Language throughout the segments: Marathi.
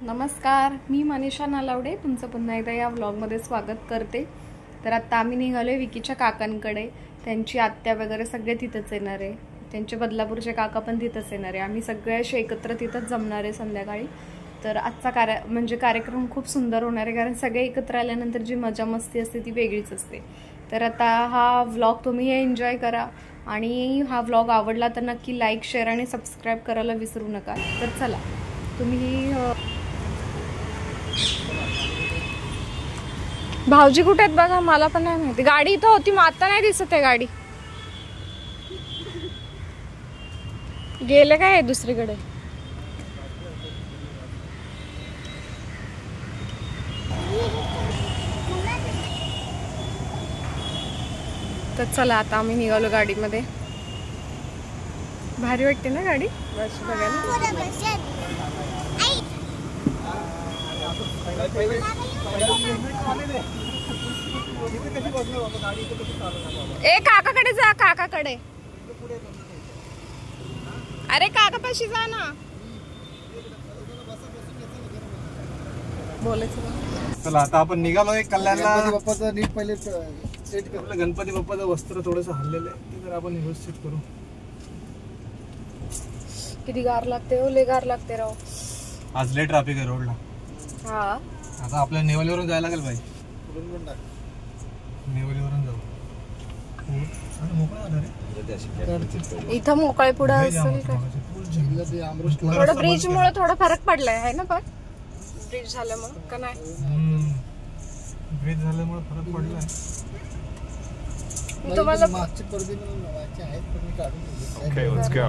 नमस्कार, मी मनीषा नलावडे तुमचं पुन्हा एकदा या व्लॉगमध्ये स्वागत करते। तर आता आम्ही निघालोय विकीच्या काकांकडे। त्यांची आत्या वगैरे सगळे तिथेच येणार आहे, त्यांचे बदलापूरचे काका पण तिथेच येणार आहे। आम्ही सगळे असे एकत्र तिथेच जमणार आहे संध्याकाळी। तर आजचा कार्यक्रम खूप सुंदर होणार आहे, कारण सगळे एकत्र आल्यानंतर जी मजा मस्ती असते ती वेगळीच असते। तर आता हा व्लॉग तुम्ही एन्जॉय करा, आणि हा व्लॉग आवडला तर नक्की लाईक, शेअर आणि सबस्क्राईब करायला विसरू नका। तर चला, तुम्ही भाऊजी कुठे आहेत बघा, मला पण नाही माहिती। गाडी इथं होती, मग आता नाही दिसत आहे गाडी, गेले काय दुसरीकडे। तर चला, आता आम्ही निघालो गाडीमध्ये। भारी वाटते ना गाडी बस बघायला। ए काकाकडे जा, काकाकडे। अरे काकापाशी जा ना, बोलायचं। चला, आता आपण निघालोय कल्याणला। गणपती बाप्पाचं नीट पहिले सेट कर। गणपती बाप्पाचं वस्त्र थोडंसं हल्लेलं आहे, ते जर आपण व्यवस्थित करू। किती गार लागते हो, लय गार लागते राव। आज लय ट्रॅफिक आहे रोडला। हा, आता आपल्याला नेवलीवरून जायला लागेल भाई। नेवलीवरून जाऊ। इथं मोकळे पुढे असेल का? थोडं ब्रिज मुळे थोडा फरक पडलाय आहे ना, पण ब्रिज झाल्यामुळे का नाही? ब्रिज झाल्यामुळे फरक पडलाय। मी तुम्हाला मागचे पडदे पण लावायचे आहेत, पण मी काढून घेतले। Okay, let's go.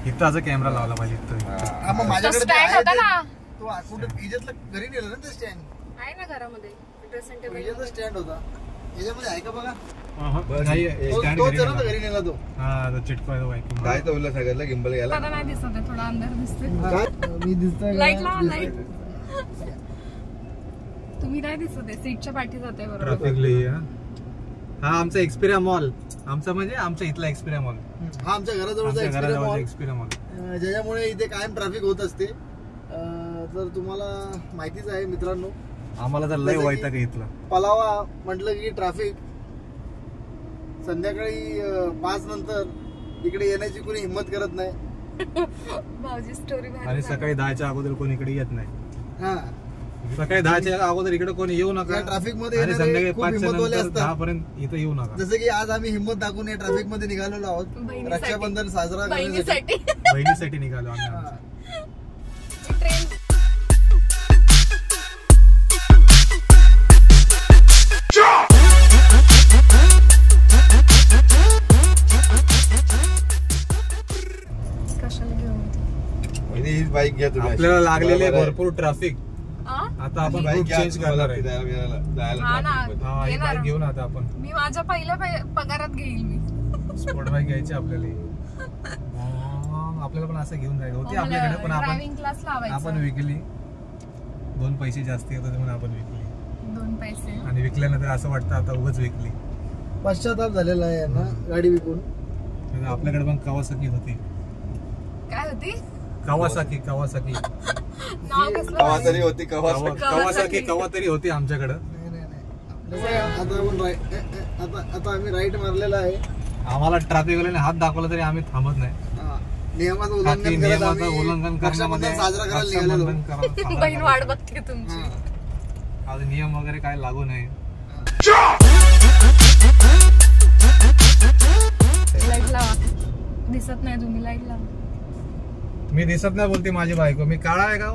इथं कॅमेरा लावला पाहिजे। मग माझ्याकडे स्टँड होता ना, तो कुठे इज्जतला घरी नेलं ना ते स्टँड आहे ना घरामध्ये, ड्रेसिंग टेबल इज्जतचा स्टँड होता, याच्यामध्ये आहे का बघा? नाही, तो घरी नेला तो। हा, चिटकवायला बाईक काय तो सगळ्याला गिंबल घ्यायला आता नाही दिसत आहे, थोडा अंधार दिसतोय। मी दिसतोय लाईट लावा, लाईट। तुम्ही नाही दिसत आहे, सीटच्या पाठी जाते बरोबर। ट्रॅफिकली हा आमचा एक्सपिरिया मॉल, आमचा म्हणजे आमच्या इथला एक्सपिरिया मॉल। हा आमच्या घराजवळचा एक्सपिरिया मॉल, ज्याच्यामुळे इथे कायम ट्रॅफिक होत असते। तर तुम्हाला माहितीच आहे मित्रांनो, आम्हाला तर लय वैताग इथला। पलावा म्हटलं की ट्रॅफिक, संध्याकाळी 5 नंतर इकडे येण्याची कोणी हिंमत करत नाही। भाऊजी स्टोरी भारी आणि सकाळी 10च्या अगोदर कोणी इकडे येत नाही। हा, सकाळी 10च्या अगोदर इकडे कोणी येऊ नका। ट्रॅफिक मध्ये आणि संध्याकाळी 5च्या नंतर असतात 10 पर्यंत इथं येऊ नका। जसं की आज आम्ही हिंमत दाखवून या ट्रॅफिक मध्ये निघालेलो आहोत, रक्षाबंधन साजरा करण्यासाठी। बहिणीसाठी निघालो आम्ही आमच्या। बाईक घ्या तुम्ही, आपल्याला लागलेले भरपूर ट्रॅफिक। आता आपण बाईक चेंज करणार आहे। आहे। बाईक घेऊन आता आपण, मी माझ्या पहिल्या पगारात घेईल मी स्पोर्ट बाईक घ्यायची आपल्याला। आपल्याला पण असं घेऊन जायचं होती आपल्याकडे, पण ड्रायव्हिंग क्लास लावायचा। आपण विकली। 2 पैसे जास्त येतात म्हणून आपण विकली। 2 पैसे, आणि विकल्यानंतर असं वाटतं आता उगाच विकली। पश्चाताप झालेला आहे यांना गाडी विकून। आपल्याकडे पण कावासाकी होती। काय होती? कावासाकी नाव कसलं? कवातरी होती, कवातरी होती आमच्याकडे। आता आम्ही राईट मारलेला आहे। आम्हाला ट्रॅफिक वाल्याने हात दाखवला तरी आम्ही थांबत नाही। नियमाचं उल्लंघन करण्यामध्ये साजरा करायला निघालेलो। बहीण वाट बघते तुमची। आज नियम वगैरे काय लागू नाही। लाईट लावा, दिसत नाही तुम्ही, लाईट लावा। मी दिसत नाही बोलते माझी बायको, मी काळा आहे का?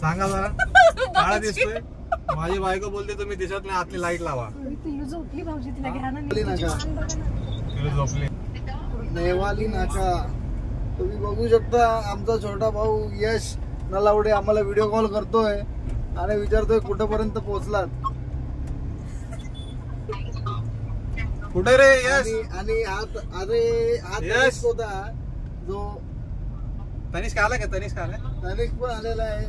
सांगा जरा, काळा दिसतोय? माझी बायको बोलते तुम्ही दिसत नाही, आतली लाईट लावा। पिल्लू झोपली भाऊजी, तिला घ्या ना। पिल्लू झोपली। नेवाली नाका तुम्ही बघू शकता। आमचा छोटा भाऊ यश नलावडे आम्हाला व्हिडिओ कॉल करतोय आणि विचारतोय कुठपर्यंत पोहोचलात। कुठे रे यश? आणि हा तनिष्क होता जो तनिष्क आला का? तनिष्क आला? तनिष्क पण आलेला आहे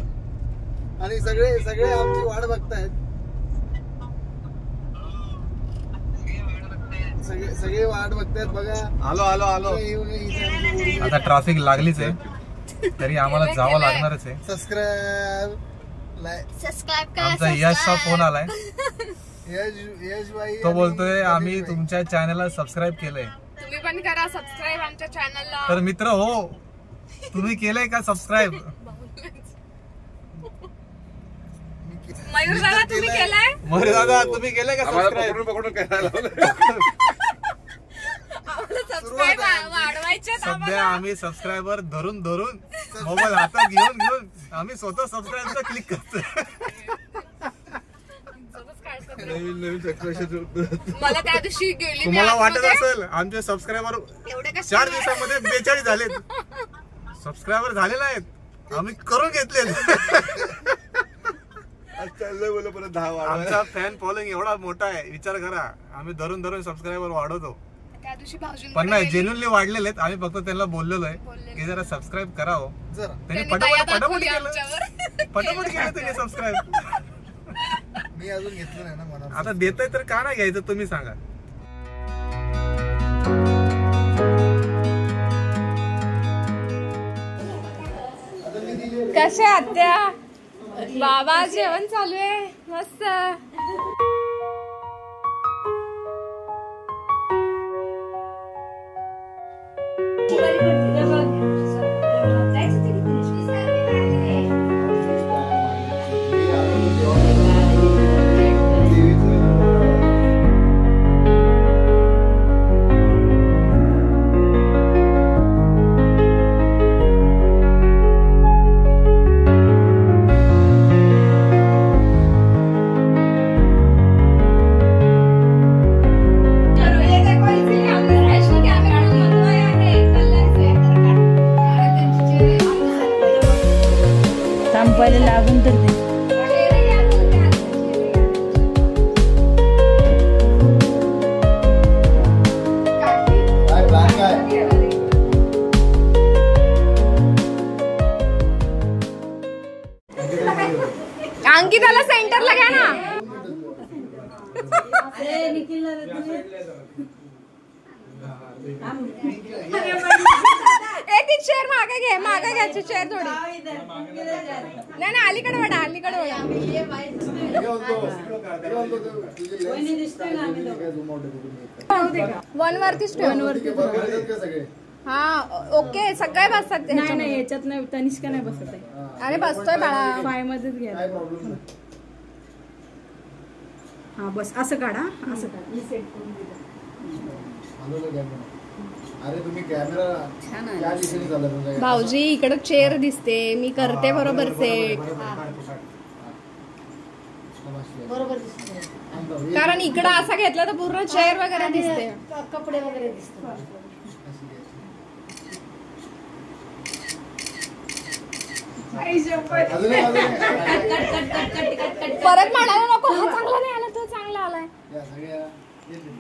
आणि सगळे आमची वाट बघतायत. सगळे वाट बघतायत बघा. आलो आता ट्रॅफिक लागलीच आहे तरी आम्हाला जावं लागणारच आहे. सबस्क्राईब करा. आमचा यशचा फोन आलाय. यश भाई तो बोलतोय आम्ही तुमच्या चॅनलला सबस्क्राईब केलंय. तुम्ही पण करा सबस्क्राईब आमच्या चॅनलला. तर मित्र हो, तुम्ही केलंय का सबस्क्राईब? मयूर दादा तुम्ही केलाय? मयूर दादा तुम्ही केलंय का सबस्क्राईब? सध्या आम्ही सबस्क्रायबर धरून मोबाईल हातात घेऊन आम्ही स्वतः सबस्क्राईब क्लिक करतो. नवीन मला त्या दिवशी गेली. तुम्हाला वाटत असेल आमचे सबस्क्रायबर 4 दिवसामध्ये 42 झालेत. सबस्क्रायबर झाले नाहीत, आम्ही करून घेतले. आमचा फॅन फॉलोइंग एवढा मोठा आहे, विचार करा. आम्ही धरून सबस्क्रायबर वाढवतो. पण नाही, जेन्युइनली वाढलेले आहेत. आम्ही फक्त त्यांना बोललेलो आहे की जरा सबस्क्राईब करावं. त्यांनी पटापट केलं त्यांनी सबस्क्राईब. मी अजून घेतलं नाही ना मला. आता देताय तर का नाही घ्यायचं तुम्ही सांगा. कशा आत्या? बाबा जेवण चालू आहे मस्त. पहिले लागून तर दे. अंकिताला सेंटरला घ्या ना. ती चेअर मागे घ्यायची चेअर थोडी. नाही अलीकडे वडा. वन वरतीच ठेव. हा ओके सगळे बसतात. नाही याच्यात नाही, तनिष्का नाही बसत आहे. अरे बसतोय बाळा. 5 मध्येच घ्या. हा बस असं काढा. अरे तुम्ही कॅमेरा त्या दिशेने चालत. भाऊजी इकडे चेअर दिसते, मी करते बरोबर सेट. बरोबर कारण इकडं असा घेतला तर पूर्ण चेअर वगैरे दिसते, कपडे वगैरे दिसतात. परत म्हणायला नको हा चांगला नाही आला, तो चांगला आलाय.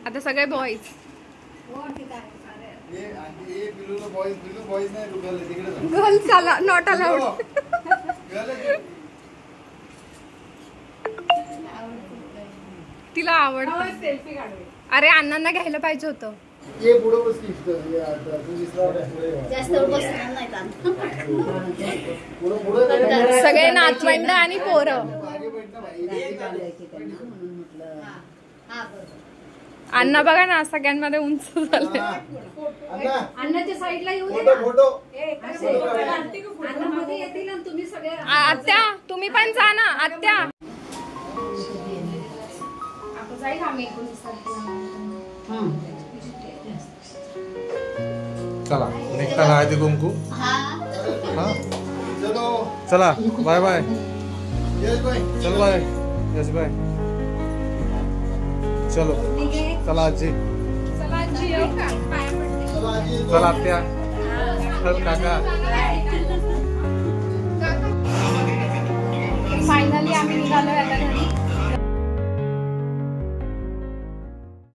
आता सगळे बॉईज. गर्ल्स आला नॉट अलाउड. तिला आवडतं. सेल्फी काढू. अरे अण्णांना घ्यायला पाहिजे होतं. सगळे नातवंड आणि पोरं. अण्णा बघा ना सगळ्यांमध्ये उंच झाले. अन्नाच्या साईडला येऊ दे. आत्या तुम्ही पण जा ना आत्या. चला निघताना हळदी कुंकू. चला बाय बाय. चल बाय यश बाय. चलो चला आजी. चला आत्या. चल काका. फायनली आम्ही निघालो आता घरी.